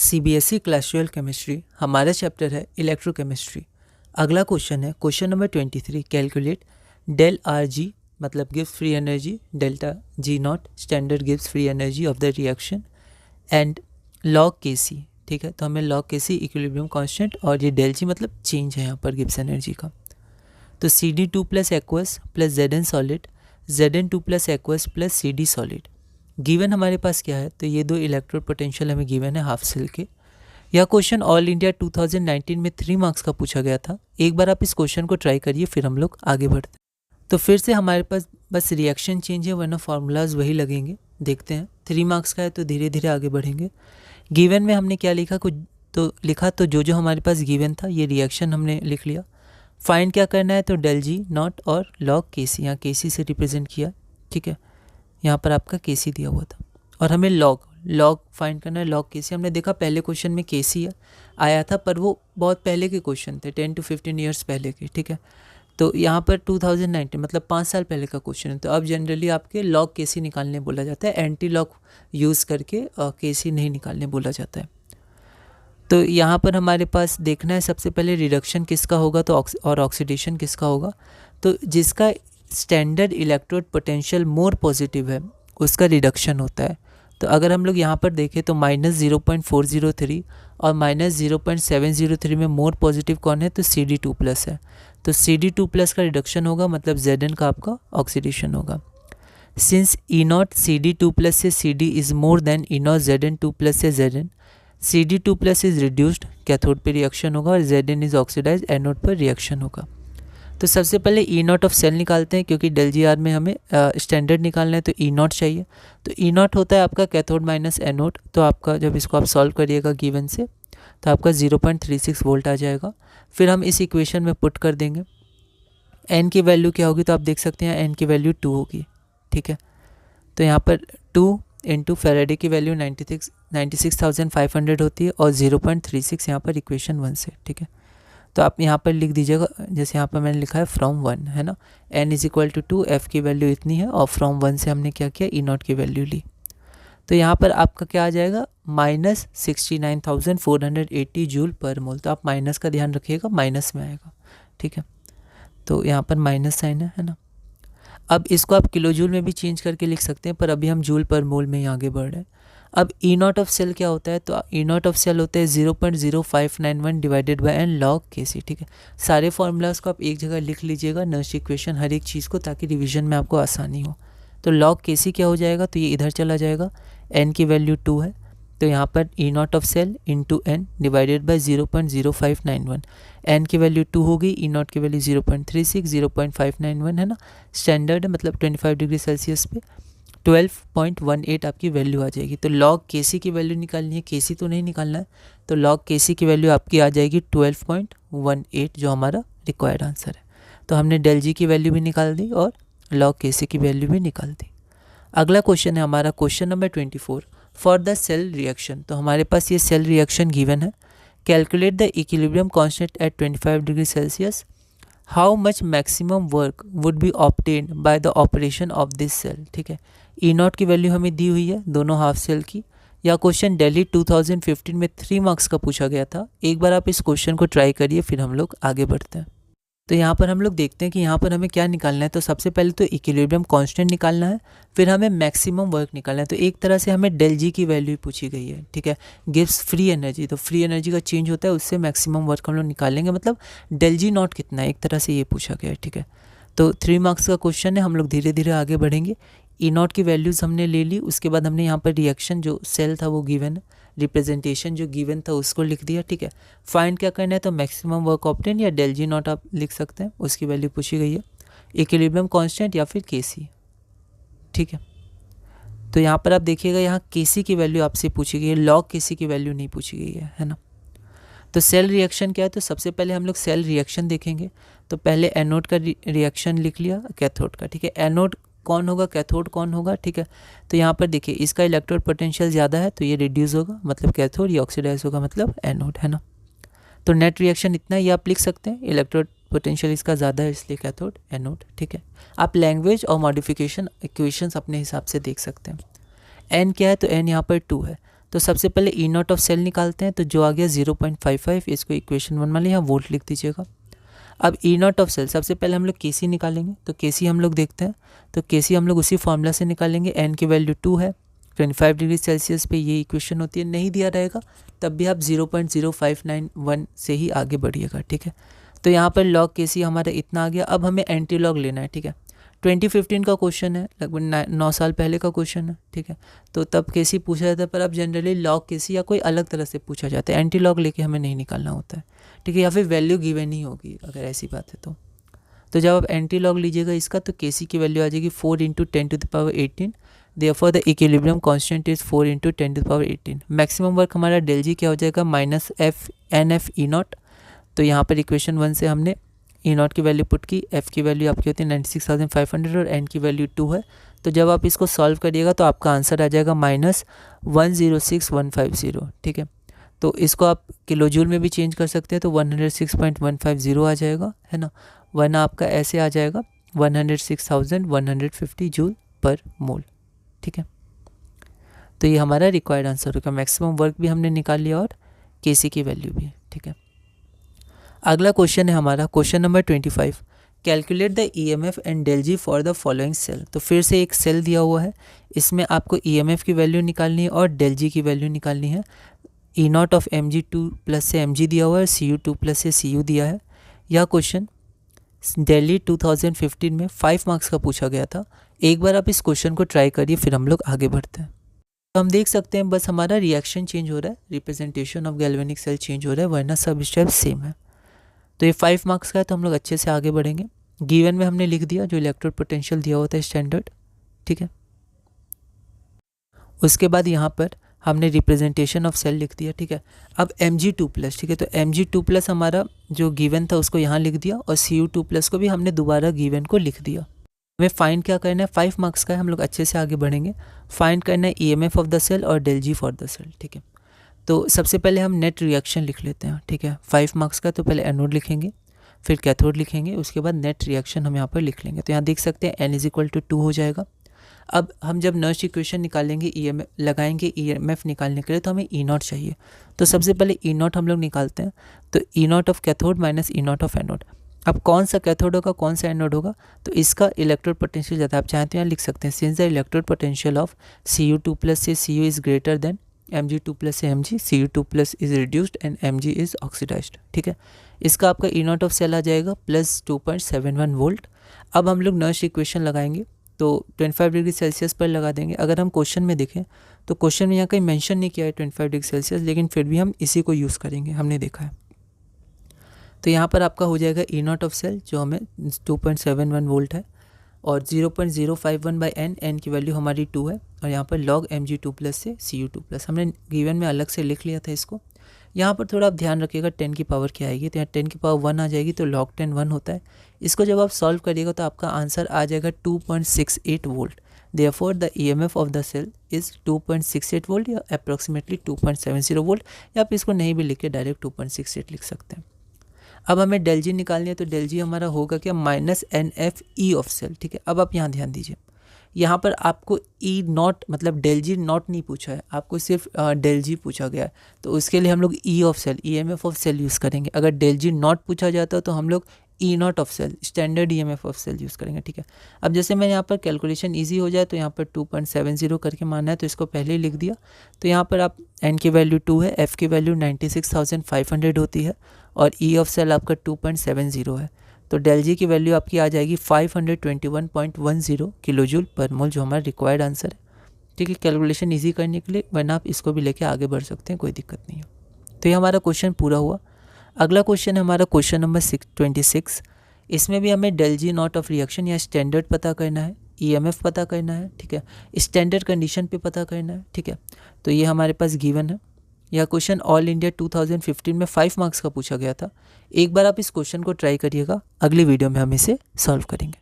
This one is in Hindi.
CBSE क्लास 12 केमिस्ट्री हमारा चैप्टर है इलेक्ट्रोकेमिस्ट्री। अगला क्वेश्चन है question number 23। Calculate del R G मतलब gives free energy, delta G not standard gives free energy of the reaction and log के सी। ठीक है, तो हमें लॉग के सी इक्विलिब्रियम कांस्टेंट और ये डेल जी मतलब चेंज है यहाँ पर गिब्स एनर्जी का। तो C D two plus aqueous plus Z N solid, Z N two plus aqueous plus C D solid. Given हमारे पास क्या है, तो ये दो इलेक्ट्रोड पोटेंशियल हमें गिवन है हाफ सेल के। यह क्वेश्चन ऑल इंडिया 2019 में 3 मार्क्स का पूछा गया था। एक बार आप इस क्वेश्चन को ट्राई करिए, फिर हम लोग आगे बढ़ते हैं। तो फिर से हमारे पास बस रिएक्शन चेंज है, वरना फार्मूलाज वही लगेंगे। देखते हैं, 3 मार्क्स का है तो धीरे धीरे आगे बढ़ेंगे। गिवन में हमने क्या लिखा, कुछ तो लिखा, तो जो हमारे पास गिवन था ये रिएक्शन हमने लिख लिया। फाइंड क्या करना है, तो डेल जी नॉट और लॉग के सी, यहाँ के सी से रिप्रेजेंट किया। ठीक है, यहाँ पर आपका के सी दिया हुआ था और हमें लॉग फाइंड करना है। लॉग के सी हमने देखा पहले क्वेश्चन में के सी आया था, पर वो बहुत पहले के क्वेश्चन थे, 10 to 15 ईयर्स पहले के। ठीक है, तो यहाँ पर 2019 मतलब 5 साल पहले का क्वेश्चन है। तो अब जनरली आपके लॉग के सी निकालने बोला जाता है, एंटी लॉग यूज़ करके के सी नहीं निकालने बोला जाता है। तो यहाँ पर हमारे पास देखना है सबसे पहले रिडक्शन किसका होगा तो और ऑक्सीडेशन किसका होगा। तो जिसका standard electrode potential more positive है उसका रिडक्शन होता है। तो अगर हम लोग यहाँ पर देखें तो -0.403 और -0.703 में मोर पॉजिटिव कौन है, तो CD2 प्लस है। तो CD2 प्लस का रिडक्शन होगा, मतलब Zn का आपका ऑक्सीडेशन होगा। सिंस E0 CD2 प्लस से CD is more than E0 Zn2 plus से Zn, CD2 plus is reduced, cathode पे रिएक्शन होगा, और Zn इज़ ऑक्सीडाइज, एनोड पर रिएक्शन होगा। तो सबसे पहले E0 ऑफ सेल निकालते हैं, क्योंकि डेल जी आर में हमें स्टैंडर्ड निकालना है, तो E0 चाहिए। तो E0 होता है आपका कैथोड माइनस एनोड। तो आपका जब इसको आप सॉल्व करिएगा गिवन से, तो आपका 0.36 वोल्ट आ जाएगा। फिर हम इस इक्वेशन में पुट कर देंगे। एन की वैल्यू क्या होगी, तो आप देख सकते हैं एन की वैल्यू 2 होगी। ठीक है, तो यहाँ पर 2 इंटू फेराडे की वैल्यू 96,500 होती है, और 0.36 यहाँ पर इक्वेशन 1 से। ठीक है, तो आप यहाँ पर लिख दीजिएगा, जैसे यहाँ पर मैंने लिखा है फ्रॉम 1, है ना। n is equal to 2, F की वैल्यू इतनी है, और फ्रॉम 1 से हमने क्या किया, E0 की वैल्यू ली। तो यहाँ पर आपका क्या आ जाएगा, -69,480 जूल पर मोल। तो आप माइनस का ध्यान रखिएगा, माइनस में आएगा। ठीक है, तो यहाँ पर माइनस साइन है ना। अब इसको आप किलो जूल में भी चेंज करके लिख सकते हैं, पर अभी हम जूल पर मोल में ही आगे बढ़ रहे हैं। अब E0 ऑफ सेल क्या होता है, तो E0 ऑफ सेल होता है 0.0591 डिवाइडेड बाय एन लॉग के सी। ठीक है, सारे फार्मूलाज को आप एक जगह लिख लीजिएगा, नर्स इक्वेशन हर एक चीज़ को, ताकि रिवीजन में आपको आसानी हो। तो लॉग के सी क्या हो जाएगा, तो ये इधर चला जाएगा, एन की वैल्यू 2 है, तो यहाँ पर E0 of cell into n divided by 0.0591। N की वैल्यू 2 होगी, E0 की वैल्यू 0.36, 0.591 है ना, स्टैंडर्ड मतलब 25 डिग्री सेल्सियस पे 12.18 आपकी वैल्यू आ जाएगी। तो लॉग के सी की वैल्यू निकालनी है, के सी तो नहीं निकालना है। तो लॉग के सी की वैल्यू आपकी आ जाएगी 12.18, जो हमारा रिक्वायर्ड आंसर है। तो हमने डेल जी की वैल्यू भी निकाल दी और लॉग के सी की वैल्यू भी निकाल दी। अगला क्वेश्चन है हमारा question number 24 for the cell reaction. तो हमारे पास ये सेल रिएक्शन गिवन है। Calculate the equilibrium constant at 25 degree Celsius, how much maximum work would be obtained by the operation of this cell. ठीक है, E0 की वैल्यू हमें दी हुई है दोनों हाफ सेल की। यह क्वेश्चन दिल्ली 2015 में 3 मार्क्स का पूछा गया था। एक बार आप इस क्वेश्चन को ट्राई करिए, फिर हम लोग आगे बढ़ते हैं। तो यहाँ पर हम लोग देखते हैं कि यहाँ पर हमें क्या निकालना है। तो सबसे पहले तो इक्विलिब्रियम कांस्टेंट निकालना है, फिर हमें मैक्सिमम वर्क निकालना है। तो एक तरह से हमें डेल जी की वैल्यू पूछी गई है। ठीक है, गिव्स फ्री एनर्जी, तो फ्री एनर्जी का चेंज होता है, उससे मैक्सिमम वर्क हम लोग निकालेंगे, मतलब डेल जी नॉट कितना है, एक तरह से ये पूछा गया है। ठीक है, तो 3 मार्क्स का क्वेश्चन है, हम लोग धीरे धीरे आगे बढ़ेंगे। E0 की वैल्यूज़ हमने ले ली, उसके बाद हमने यहाँ पर रिएक्शन जो सेल था वो गिवन है, रिप्रेजेंटेशन जो गिवन था उसको लिख दिया। ठीक है, फाइंड क्या करना है, तो मैक्सिमम वर्क ऑब्टेन या डेल जी नॉट आप लिख सकते हैं, उसकी वैल्यू पूछी गई है, इक्विलिब्रियम कांस्टेंट या फिर के सी। ठीक है, तो यहाँ पर आप देखिएगा, यहाँ के सी की वैल्यू आपसे पूछी गई है, लॉग के सी की वैल्यू नहीं पूछी गई है ना। तो सेल रिएक्शन क्या है, तो सबसे पहले हम लोग सेल रिएक्शन देखेंगे। तो पहले एनोड का रिएक्शन लिख लिया, कैथोड का। ठीक है, एनोड कौन होगा, कैथोड कौन होगा। ठीक है, तो यहाँ पर देखिए इसका इलेक्ट्रोड पोटेंशियल ज़्यादा है, तो ये रिड्यूस होगा, मतलब कैथोड, ये ऑक्सीडाइज होगा, मतलब एनोड, है ना। तो नेट रिएक्शन इतना ही आप लिख सकते हैं, इलेक्ट्रोड पोटेंशियल इसका ज़्यादा है इसलिए कैथोड, एनोड। ठीक है, आप लैंग्वेज और मॉडिफिकेशन इक्वेशंस अपने हिसाब से देख सकते हैं। एन क्या है, तो एन यहाँ पर 2 है, तो सबसे पहले ई नॉट ऑफ सेल निकालते हैं, तो जो आ गया 0.55, इसको इक्वेशन 1 मान लिया, यहाँ वोल्ट लिख दीजिएगा। अब ई नॉट ऑफ सेल सबसे पहले हम लोग केसी निकालेंगे, तो केसी हम लोग देखते हैं, तो केसी हम लोग उसी फॉर्मूला से निकालेंगे। एन की वैल्यू 2 है, 25 डिग्री सेल्सियस पे ये इक्वेशन होती है। नहीं दिया रहेगा तब भी आप 0.0591 से ही आगे बढ़िएगा, ठीक है। तो यहाँ पर लॉग केसी हमारा इतना आ गया। अब हमें एंटी लॉग लेना है, ठीक है। 2015 का क्वेश्चन है, लगभग 9 साल पहले का क्वेश्चन है, ठीक है। तो तब केसी पूछा जाता है, पर अब जनरली लॉग केसी या कोई अलग तरह से पूछा जाता है, एंटी लॉग लेके हमें नहीं निकालना होता है, ठीक है। या फिर वैल्यू गिवन ही होगी अगर ऐसी बात है तो जब आप एंटी लॉग लीजिएगा इसका, तो केसी की वैल्यू आ जाएगी 4 × 10⁻18। Therefore the equilibrium constant is 4 × 10⁻18। Maximum work हमारा डेल जी क्या हो जाएगा, -NF ई नॉट। तो यहाँ पर इक्वेशन 1 से हमने ई नॉट की वैल्यू पुट की, एफ की वैल्यू आपकी होती है 96,500 और एन की वैल्यू 2 है। तो जब आप इसको सॉल्व करिएगा तो आपका आंसर आ जाएगा -106,150, ठीक है। तो इसको आप किलो जूल में भी चेंज कर सकते हैं, तो 106.150 आ जाएगा, है ना। वरना आपका ऐसे आ जाएगा 106,150 जूल पर मोल, ठीक है। तो ये हमारा रिक्वायर्ड आंसर होगा। मैक्सिमम वर्क भी हमने निकाल लिया और केसी की वैल्यू भी, ठीक है। अगला क्वेश्चन है हमारा question number 25। Calculate the EMF and del G for the following cell. तो फिर से एक सेल दिया हुआ है, इसमें आपको EMF की वैल्यू निकालनी है और डेल जी की वैल्यू निकालनी है। ई नॉट ऑफ Mg2+ से Mg दिया हुआ है, Cu2+ से Cu दिया है। यह क्वेश्चन दिल्ली 2015 में 5 मार्क्स का पूछा गया था। एक बार आप इस क्वेश्चन को ट्राई करिए, फिर हम लोग आगे बढ़ते हैं। तो हम देख सकते हैं बस हमारा रिएक्शन चेंज हो रहा है, representation of galvanic cell change हो रहा है, वरना सब स्टेप सेम है। तो ये 5 मार्क्स का है, तो हम लोग अच्छे से आगे बढ़ेंगे। गिवन में हमने लिख दिया जो इलेक्ट्रोड पोटेंशियल दिया होता है स्टैंडर्ड, ठीक है। उसके बाद यहाँ पर हमने रिप्रेजेंटेशन ऑफ सेल लिख दिया, ठीक है। अब Mg2+, ठीक है। तो Mg2+ हमारा जो गिवन था उसको यहाँ लिख दिया और Cu2+ को भी हमने दोबारा गिवन को लिख दिया। हमें फाइंड क्या करना है, 5 मार्क्स का है, हम लोग अच्छे से आगे बढ़ेंगे। फाइंड करना है EMF ऑफ द सेल और del G for the cell, ठीक है। तो सबसे पहले हम नेट रिएक्शन लिख लेते हैं, ठीक है। 5 मार्क्स का, तो पहले एनोड लिखेंगे, फिर कैथोड लिखेंगे, उसके बाद नेट रिएक्शन हम यहाँ पर लिख लेंगे। तो यहाँ देख सकते हैं n = 2 हो जाएगा। अब हम जब नर्स इक्वेशन निकालेंगे, EMF लगाएंगे, EMF निकालने के लिए, तो हमें ई नॉट चाहिए। तो सबसे पहले ई नॉट हम लोग निकालते हैं, तो E not of cathode minus E not of anode. अब कौन सा कैथोड होगा, कौन सा एनोड होगा, तो इसका इलेक्ट्रोड पोटेंशियल ज़्यादा, आप चाहें तो यहाँ लिख सकते हैं, since the electrode potential of Cu2+ से Cu is greater than Mg2+ से Mg, Cu2+ is reduced and Mg is oxidized, ठीक है। इसका आपका ई नॉट ऑफ सेल आ जाएगा +2.71 वोल्ट। अब हम लोग नर्स इक्वेशन लगाएंगे, तो 25 डिग्री सेल्सियस पर लगा देंगे। अगर हम क्वेश्चन में देखें तो क्वेश्चन में यहाँ कहीं मेंशन नहीं किया है 25 डिग्री सेल्सियस, लेकिन फिर भी हम इसी को यूज़ करेंगे, हमने देखा है। तो यहाँ पर आपका हो जाएगा ई नॉट ऑफ सेल जो हमें 2.71 वोल्ट है और 0.051/n, n की वैल्यू हमारी 2 है, और यहाँ पर log Mg2+ से Cu2+। हमने गिवन में अलग से लिख लिया था इसको। यहाँ पर थोड़ा आप ध्यान रखिएगा 10 की पावर क्या आएगी, तो यहाँ 10 की पावर 1 आ जाएगी, तो log 10 1 होता है। इसको जब आप सॉल्व करिएगा तो आपका आंसर आ जाएगा 2.68 volt. Therefore the EMF of the cell is 2.68 volt या अप्रॉक्सीमेटली 2.70 वोल्ट, या आप इसको नहीं भी लिख के डायरेक्ट 2.68 लिख सकते हैं। अब हमें डेल जी निकालनी है, तो डेल जी हमारा होगा क्या, -NFE ऑफ सेल, ठीक है। अब आप यहाँ ध्यान दीजिए, यहाँ पर आपको ई नॉट मतलब डेल जी नॉट नहीं पूछा है, आपको सिर्फ डेल जी पूछा गया है। तो उसके लिए हम लोग E of cell, EMF of cell use करेंगे। अगर डेल जी नॉट पूछा जाता तो हम लोग E not of cell, standard EMF of cell use करेंगे, ठीक है। अब जैसे मैं यहाँ पर कैलकुलेशन ईजी हो जाए, तो यहाँ पर 2.70 करके मानना है, तो इसको पहले ही लिख दिया। तो यहाँ पर आप n की वैल्यू 2 है, f की वैल्यू 96,500 होती है, और ई ऑफ सेल आपका 2.70 है। तो डेल जी की वैल्यू आपकी आ जाएगी 521.10 किलो जूल पर मोल, जो हमारा रिक्वायर्ड आंसर है, ठीक है। कैलकुलेशन ईजी करने के लिए, वरना आप इसको भी लेके आगे बढ़ सकते हैं, कोई दिक्कत नहीं है। तो ये हमारा क्वेश्चन पूरा हुआ। अगला क्वेश्चन है हमारा क्वेश्चन नंबर 26। इसमें भी हमें del G nought of reaction या स्टैंडर्ड पता करना है, EMF पता करना है, ठीक है, स्टैंडर्ड कंडीशन पे पता करना है, ठीक है। तो ये हमारे पास गिवन है। यह क्वेश्चन ऑल इंडिया 2015 में 5 मार्क्स का पूछा गया था। एक बार आप इस क्वेश्चन को ट्राई करिएगा, अगली वीडियो में हम इसे सॉल्व करेंगे।